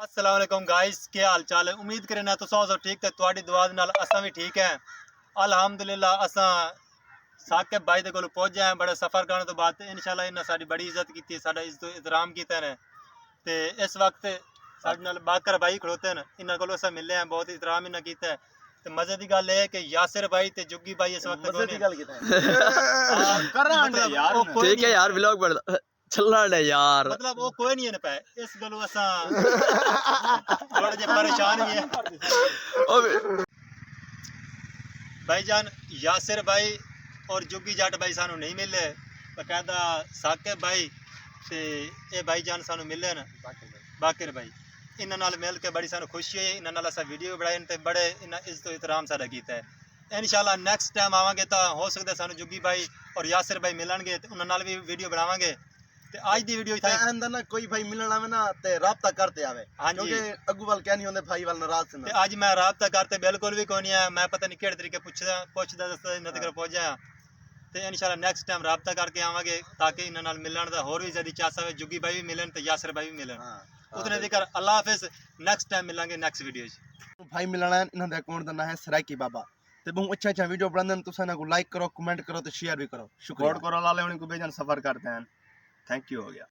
अस्सलाम वालेकुम गाइस, क्या हाल चाल है। उम्मीद करें ना तो सौ ठीक है। तुहाडी दुआ दे नाल असां भी ठीक है। अल्हम्दुलिल्लाह असां साकिब भाई दे कोल पहुंच जाए बड़े सफ़र करने तो बाद इंशाल्लाह इन्हां साडी बड़ी इज्जत की, साडा इज्जत एहतराम कीता ने। ते इस वक्त साडे नाल बाकर भाई खड़ोते हैं, इन्हां कोल असां मिले हैं, बहुत एहतराम इन्हां कीता है। ते मजे की गल है कि यासिर भाई ते जुग्गी भाई इस वक्त मजे की गल कीता है मतलब यार ठीक है यार व्लॉग बढ़ चलना है यार। मतलब वो कोई नहीं है पे इस गलो असां थोड़ा जे परेशान भी है। भाईजान यासिर भाई और जुग्गी जट भाई सानू नहीं मिले, बकायदा साकिब भाई ते ये भाईजान सानू मिले न बाकिर भाई। इन्हां नाल मिल के बड़ी सानू खुशी हुई। इन्हां नाल असां वीडियो भी बनाए ते बड़े इन्हां इज्जत एहतराम साडा कीता है। इंशाल्लाह नेक्स्ट टाइम आवांगे तो हो सकदा सानू जुग्गी भाई और यासिर भाई मिलणगे ते उन्हां नाल भी वीडियो बनावांगे। ते आज दी वीडियो इत्थे अंदर ना कोई भाई मिलण आवे ना ते राब्ता करते आवे, हाँ जी। क्योंकि अगू वाल क्या नहीं होंदे भाई वाल नाराज से ते आज मैं राब्ता करते बिल्कुल भी कोई नहीं है। मैं पता नहीं केड़े तरीके पुछदा दसदा इन्हां तक पहुंच जाया। ते इंशाल्लाह नेक्स्ट टाइम राब्ता करके आवांगे ताकि इन्हां नाल मिलण दा होर भी ज़्यादा चास आवे, जुग्गी भाई भी मिलन ते यासिर भाई भी मिलन। उतने तक अल्लाह हाफिज़। नेक्स्ट टाइम मिलांगे नेक्स्ट वीडियो च। भाई मिलना है। इन्हां दे अकाउंट दा नाम है सराइकी बाबा ते बहुत अच्छा वीडियो बनांदे तुसां इन्हां को लाइक करो, कमेंट करो ते शेयर भी करो। शुक्रिया। कोड करो लाले उनको भेजन सफर करते हैं। थैंक यू हो गया।